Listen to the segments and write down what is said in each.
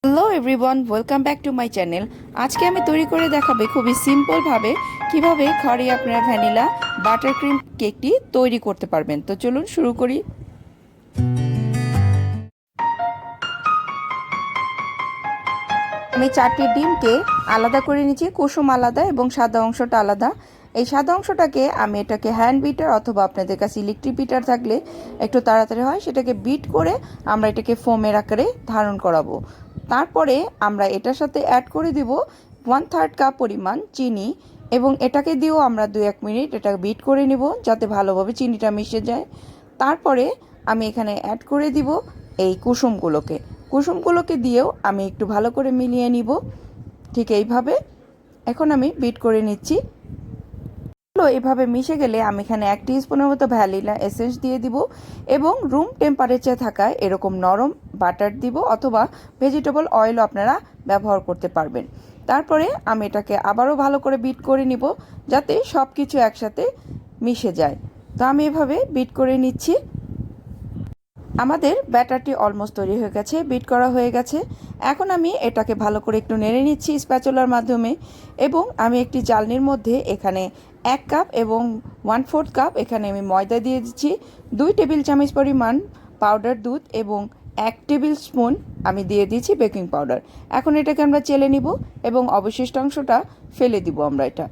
Hello everyone, welcome back to my channel. আজকে আমি তৈরি করে দেখাবে খুবই সিম্পলভাবে কিভাবে ঘরে আপনারা ভ্যানিলা বাটার ক্রিম কেকটি তৈরি করতে পারবেন। তো চলুন শুরু করি। আমি 4টি ডিমকে আলাদা করে নিয়েছি, কুসুম আলাদা এবং সাদা অংশটা আলাদা। এই সাদা অংশটাকে আমি এটাকে হ্যান্ড বিটার অথবা আপনাদের কাছে ইলেকট্রিক বিটার থাকলে একটু তাড়াতাড়ি হয়, সেটাকে বিট করে আমরা এটাকে ফোমের আকারে ধারণ করাবো। তারপরে আমরা এটার সাথে অ্যাড করে দিব 1/3 কাপ পরিমাণ চিনি এবং এটাকে দিয়েও আমরা 2-1 মিনিট এটা বিট করে নিব যাতে ভালোভাবে চিনিটা মিশে যায়। তারপরে আমি এখানে অ্যাড করে দিব এই কুসুমগুলোকে দিয়েও আমি একটু ভালো করে মিলিয়ে নিব। ঠিক এইভাবে এখন আমি বিট করে নিচ্ছি। এভাবে মিশে গেলে আমি এখানে 1 টিস্পুনের মতো ভ্যানিলা এসেন্স দিয়ে দিব এবং রুম টেম্পারেচারে থাকা এরকম নরম বাটার দিব অথবা ভেজিটেবল অয়েলও আপনারা ব্যবহার করতে পারবেন। তারপরে আমি এটাকে আবারও ভালো করে বিট করে নিব যাতে সব কিছু একসাথে মিশে যায়। তো আমি এভাবে বিট করে নিচ্ছি। আমাদের ব্যাটারটি অলমোস্ট তৈরি হয়ে গেছে, বিট করা হয়ে গেছে। এখন আমি এটাকে ভালো করে একটু নেড়ে নিচ্ছি স্প্যাচুলার মাধ্যমে এবং আমি একটি চালনির মধ্যে এখানে 1 কাপ এবং 1/4 কাপ এখানে আমি ময়দা দিয়ে দিচ্ছি, 2 টেবিল চামচ পরিমাণ পাউডার দুধ এবং 1 টেবিল স্পুন আমি দিয়ে দিচ্ছি বেকিং পাউডার। এখন এটাকে আমরা চেলে নিব এবং অবশিষ্ট অংশটা ফেলে দিব আমরা এটা।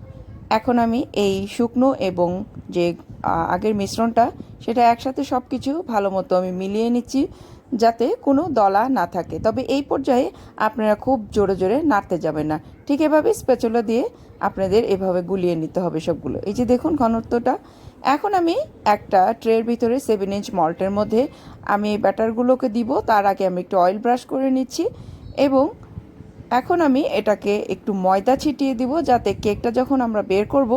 এখন আমি এই শুকনো এবং যে আগের মিশ্রণটা সেটা একসাথে সব কিছু ভালো মতো আমি মিলিয়ে নিচ্ছি যাতে কোনো দলা না থাকে। তবে এই পর্যায়ে আপনারা খুব জোরে জোরে নাড়তে যাবেন না, ঠিক এভাবে স্প্যাচুলা দিয়ে আপনাদের এভাবে গুলিয়ে নিতে হবে সবগুলো। এই যে দেখুন ঘনত্বটা। এখন আমি একটা ট্রের ভিতরে 7 ইঞ্চ মল্টের মধ্যে আমি এই ব্যাটারগুলোকে দিব। তার আগে আমি একটু অয়েল ব্রাশ করে নিচ্ছি এবং এখন আমি এটাকে একটু ময়দা ছিটিয়ে দিব যাতে কেকটা যখন আমরা বের করব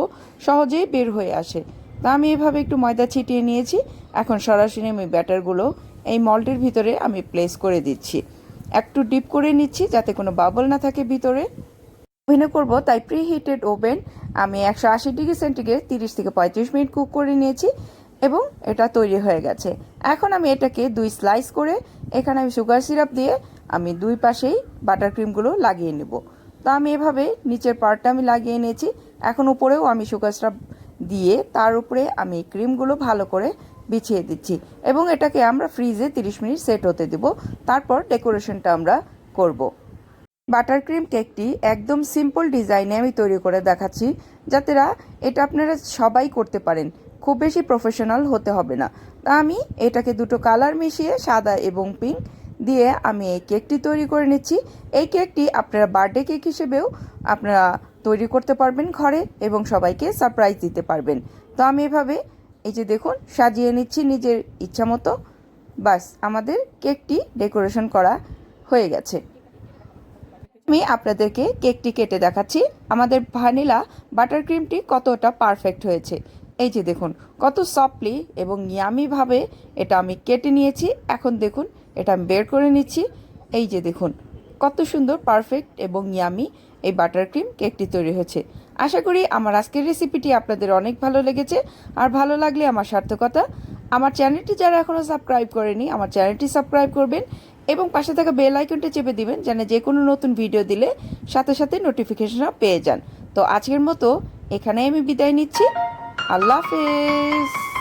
সহজেই বের হয়ে আসে। তা আমি এভাবে একটু ময়দা ছিটিয়ে নিয়েছি। এখন সরাসরি আমি ব্যাটারগুলো এই মল্টের ভিতরে আমি প্লেস করে দিচ্ছি, একটু ডিপ করে নিচ্ছি যাতে কোনো বাবল না থাকে ভিতরে। ওভেনে করব তাই প্রিহিটেড ওভেন আমি 180 ডিগ্রি সেন্টিগ্রেড 30 থেকে 35 মিনিট কুক করে নিয়েছি এবং এটা তৈরি হয়ে গেছে। এখন আমি এটাকে 2 স্লাইস করে এখানে আমি সুগার সিরাপ দিয়ে আমি 2 পাশেই বাটার ক্রিমগুলো লাগিয়ে নেব। তো আমি এভাবে নিচের পার্টটা আমি লাগিয়ে নিয়েছি। এখন উপরেও আমি সুগার সিরাপ দিয়ে তার উপরে আমি ক্রিমগুলো ভালো করে বিছিয়ে দিচ্ছি এবং এটাকে আমরা ফ্রিজে 30 মিনিট সেট হতে দেব। তারপর ডেকোরেশনটা আমরা করব। বাটার ক্রিম কেকটি একদম সিম্পল ডিজাইনে আমি তৈরি করে দেখাচ্ছি যাতে এটা আপনারা সবাই করতে পারেন, খুব বেশি প্রফেশনাল হতে হবে না। তা আমি এটাকে দুটো কালার মিশিয়ে সাদা এবং পিঙ্ক দিয়ে আমি এই কেকটি তৈরি করে নিচ্ছি। এই কেকটি আপনারা বার্থডে কেক হিসেবেও আপনারা তৈরি করতে পারবেন ঘরে এবং সবাইকে সারপ্রাইজ দিতে পারবেন। তো আমি এভাবে এই যে দেখুন সাজিয়ে নিচ্ছি নিজের ইচ্ছা মতো। বাস আমাদের কেকটি ডেকোরেশন করা হয়ে গেছে। আমি আপনাদেরকে কেকটি কেটে দেখাচ্ছি আমাদের ভ্যানিলা বাটার ক্রিমটি কতটা পারফেক্ট হয়েছে। এই যে দেখুন কত সফটলি এবং ইয়ামিভাবে এটা আমি কেটে নিয়েছি। এখন দেখুন এটা আমি বের করে নিচ্ছি। এই যে দেখুন কত সুন্দর পারফেক্ট এবং ইয়ামি এই বাটার ক্রিম কেকটি তৈরি হয়েছে। আশা করি আমার আজকের রেসিপিটি আপনাদের অনেক ভালো লেগেছে। আর ভালো লাগলে আমার সার্থকতা। আমার চ্যানেলটি যারা এখনও সাবস্ক্রাইব করেনি আমার চ্যানেলটি সাবস্ক্রাইব করবেন এবং পাশে থাকা বেল আইকনটি চেপে দিবেন যেন যে কোনো নতুন ভিডিও দিলে সাথে সাথে নোটিফিকেশন পেয়ে যান। তো আজকের মতো এখানেই আমি বিদায় নিচ্ছি। আল্লাহ হাফেজ।